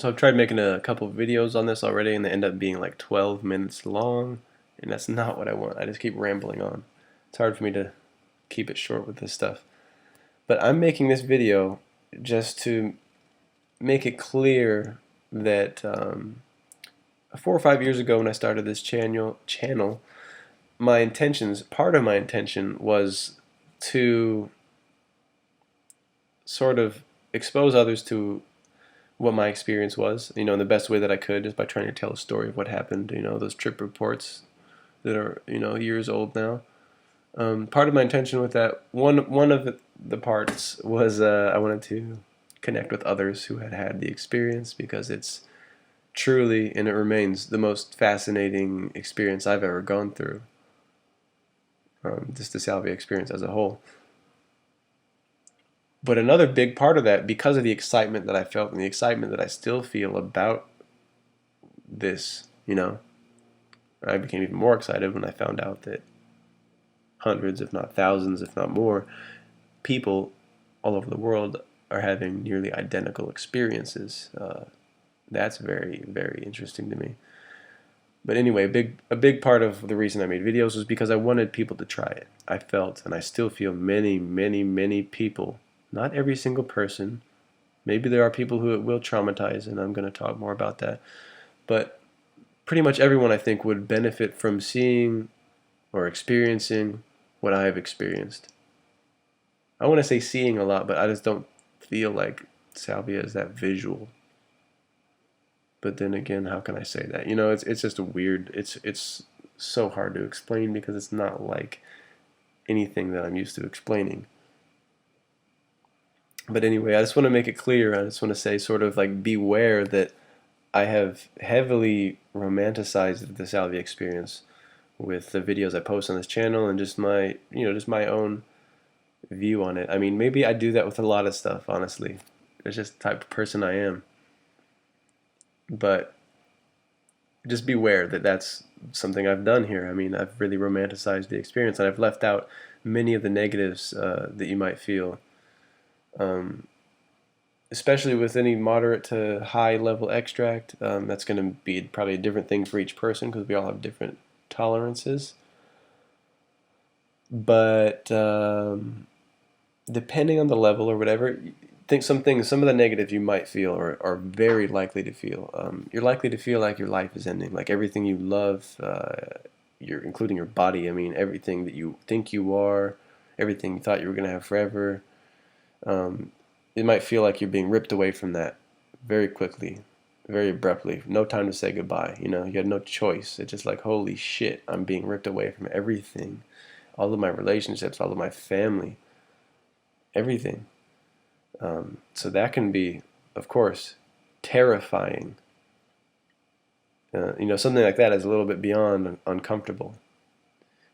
So I've tried making a couple of videos on this already, and they end up being like 12 minutes long, and that's not what I want. I just keep rambling on. It's hard for me to keep it short with this stuff. But I'm making this video just to make it clear that 4 or 5 years ago when I started this channel, my intentions, part of my intention was to sort of expose others to what my experience was, in the best way that I could, just by trying to tell a story of what happened, those trip reports that are, years old now. Part of my intention with that, one of the parts was I wanted to connect with others who had had the experience, because it's truly, and it remains, the most fascinating experience I've ever gone through. Just the Salvia experience as a whole. But another big part of that, because of the excitement that I felt and the excitement that I still feel about this, I became even more excited when I found out that hundreds, if not thousands, if not more, people all over the world are having nearly identical experiences. That's very, very interesting to me. But anyway, a big part of the reason I made videos was because I wanted people to try it. I felt, and I still feel, many, many, many people, not every single person, maybe there are people who it will traumatize, and I'm going to talk more about that, but pretty much everyone, I think, would benefit from seeing or experiencing what I have experienced. I want to say seeing a lot, but I just don't feel like Salvia is that visual. But then again, how can I say that? It's just a weird, it's so hard to explain, because it's not like anything that I'm used to explaining. But anyway, I just want to make it clear. I just want to say, sort of like, beware that I have heavily romanticized the Salvia experience with the videos I post on this channel, and just my own view on it. I mean, maybe I do that with a lot of stuff, honestly. It's just the type of person I am. But just beware that that's something I've done here. I mean, I've really romanticized the experience, and I've left out many of the negatives that you might feel. Especially with any moderate to high level extract, that's going to be probably a different thing for each person, because we all have different tolerances. But depending on the level or whatever, some of the negatives you might feel are very likely to feel. You're likely to feel like your life is ending, like everything you love, including your body. I mean, everything that you think you are, everything you thought you were going to have forever. It might feel like you're being ripped away from that very quickly, very abruptly. No time to say goodbye. You had no choice. It's just like, holy shit, I'm being ripped away from everything. All of my relationships, all of my family, everything. So that can be, of course, terrifying. Something like that is a little bit beyond uncomfortable.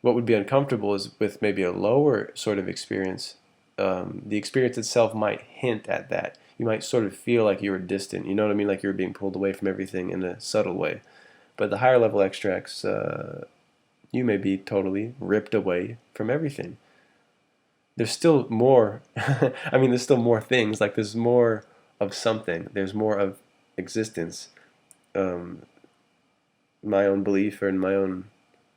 What would be uncomfortable is with maybe a lower sort of experience. The experience itself might hint at that. You might sort of feel like you were distant, you know what I mean? Like you were being pulled away from everything in a subtle way. But the higher level extracts, you may be totally ripped away from everything. There's still more, I mean, there's still more things, like there's more of something, there's more of existence. Um, my own belief, or in my own,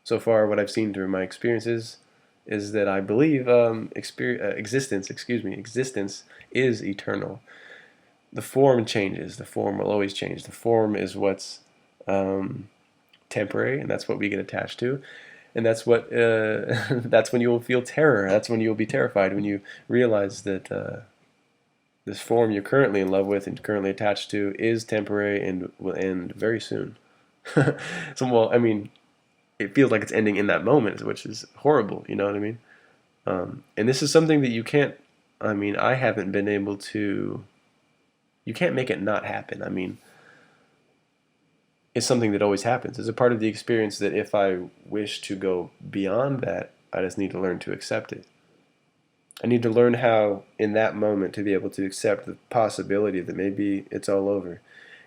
so far what I've seen through my experiences, is that I believe existence is eternal. The form changes. The form will always change. The form is what's temporary, and that's what we get attached to. And that's what that's when you will feel terror. That's when you will be terrified, when you realize that this form you're currently in love with and currently attached to is temporary and will end very soon. Well, I mean, it feels like it's ending in that moment, which is horrible. You know what I mean? And this is something that you can't. I mean, I haven't been able to. You can't make it not happen. I mean, it's something that always happens. It's a part of the experience that if I wish to go beyond that, I just need to learn to accept it. I need to learn how, in that moment, to be able to accept the possibility that maybe it's all over,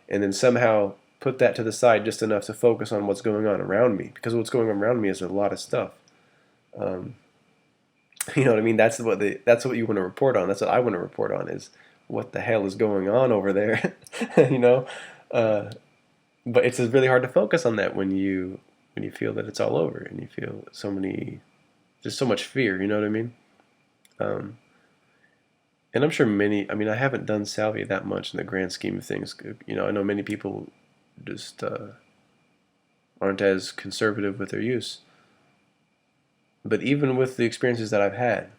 and then somehow put that to the side just enough to focus on what's going on around me, because what's going on around me is a lot of stuff. You know what I mean? That's what you want to report on. That's what I want to report on, is what the hell is going on over there, you know. Uh, but it's just really hard to focus on that when you feel that it's all over and you feel just so much fear. You know what I mean? Um, and I'm sure many. I mean, I haven't done salvia that much in the grand scheme of things. You know, I know many people just aren't as conservative with their use. But even with the experiences that I've had,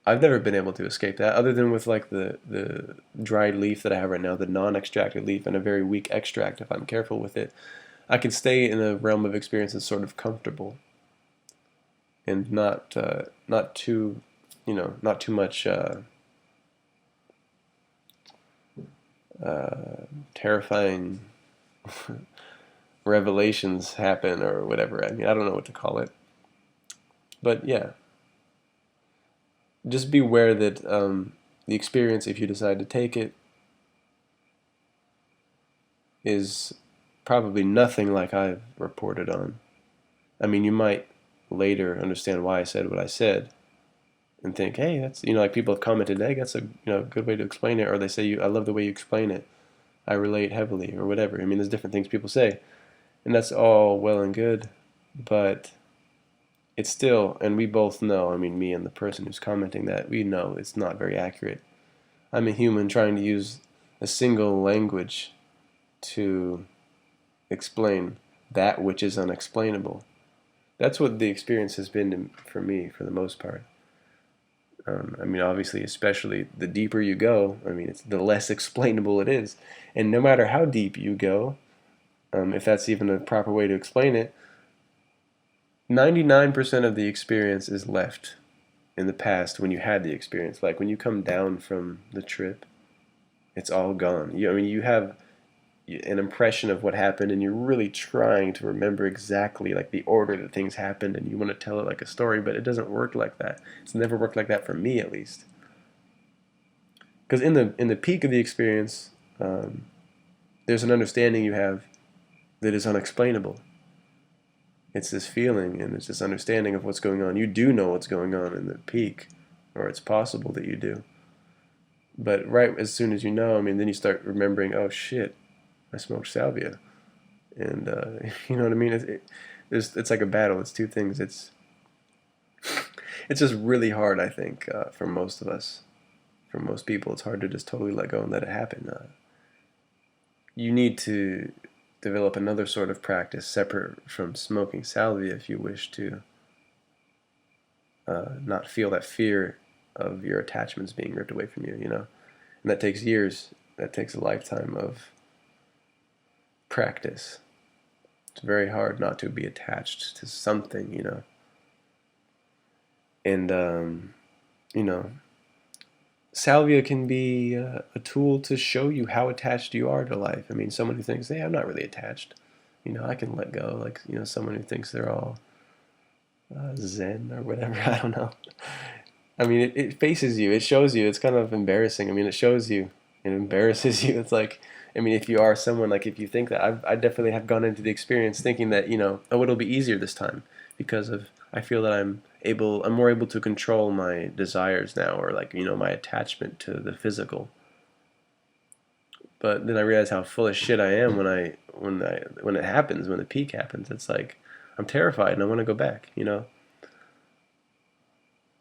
I've never been able to escape that, other than with like the dried leaf that I have right now, the non-extracted leaf, and a very weak extract. If I'm careful with it, I can stay in a realm of experience that's sort of comfortable and not too, not too much terrifying revelations happen or whatever. I mean, I don't know what to call it, but yeah, just be aware that the experience, if you decide to take it, is probably nothing like I've reported on. I mean, you might later understand why I said what I said and think, hey, that's, like people have commented, hey, that's a, good way to explain it, or they say, I love the way you explain it. I relate heavily, or whatever. I mean, there's different things people say, and that's all well and good, but it's still, and we both know, I mean, me and the person who's commenting that, we know it's not very accurate. I'm a human trying to use a single language to explain that which is unexplainable. That's what the experience has been for me, for the most part. I mean, obviously, especially the deeper you go, I mean, it's the less explainable it is. And no matter how deep you go, if that's even a proper way to explain it, 99% of the experience is left in the past when you had the experience. Like when you come down from the trip, it's all gone. I mean, you have an impression of what happened and you're really trying to remember exactly like the order that things happened and you want to tell it like a story, but it doesn't work like that. It's never worked like that for me, at least. Because in the peak of the experience, there's an understanding you have that is unexplainable. It's this feeling and it's this understanding of what's going on. You do know what's going on in the peak, or it's possible that you do. But right as soon as you know, I mean, then you start remembering, oh shit, I smoked salvia, and you know what I mean. It's like a battle. It's two things. It's just really hard, I think, for most of us. For most people, it's hard to just totally let go and let it happen. You need to develop another sort of practice separate from smoking salvia if you wish to not feel that fear of your attachments being ripped away from you. And that takes years. That takes a lifetime of practice. It's very hard not to be attached to something. And salvia can be a tool to show you how attached you are to life. I mean, someone who thinks, hey, I'm not really attached, I can let go. Like, someone who thinks they're all zen or whatever, I don't know. I mean, it faces you, it shows you, it's kind of embarrassing. I mean, it shows you, it embarrasses you. It's like, I mean, if you are someone, like, if you think that, I definitely have gone into the experience thinking that, oh, it'll be easier this time because I feel that I'm more able to control my desires now, or like, my attachment to the physical. But then I realize how full of shit I am when it happens, when the peak happens. It's like, I'm terrified and I want to go back. In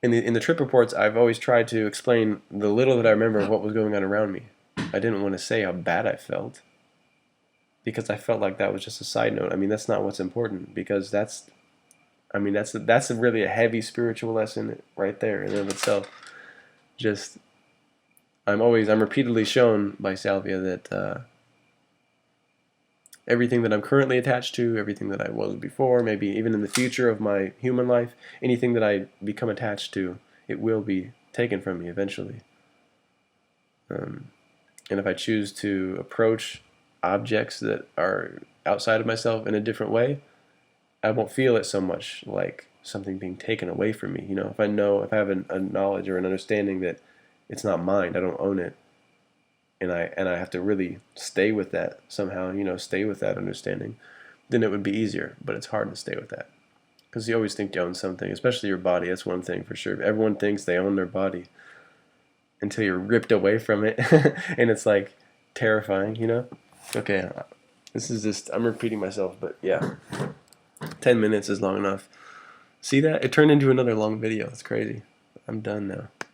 the trip reports, I've always tried to explain the little that I remember of what was going on around me. I didn't want to say how bad I felt because I felt like that was just a side note. I mean, that's not what's important, because that's really a heavy spiritual lesson right there in and of itself. Just I'm repeatedly shown by salvia that everything that I'm currently attached to, everything that I was before, maybe even in the future of my human life, anything that I become attached to, it will be taken from me eventually. And if I choose to approach objects that are outside of myself in a different way, I won't feel it so much like something being taken away from me. If I have a knowledge or an understanding that it's not mine, I don't own it, and I have to really stay with that somehow, stay with that understanding, then it would be easier. But it's hard to stay with that because you always think you own something, especially your body. That's one thing for sure. Everyone thinks they own their body, until you're ripped away from it, and it's like terrifying, you know? Okay, this is just, I'm repeating myself, but yeah, 10 minutes is long enough. See that? It turned into another long video. It's crazy. I'm done now.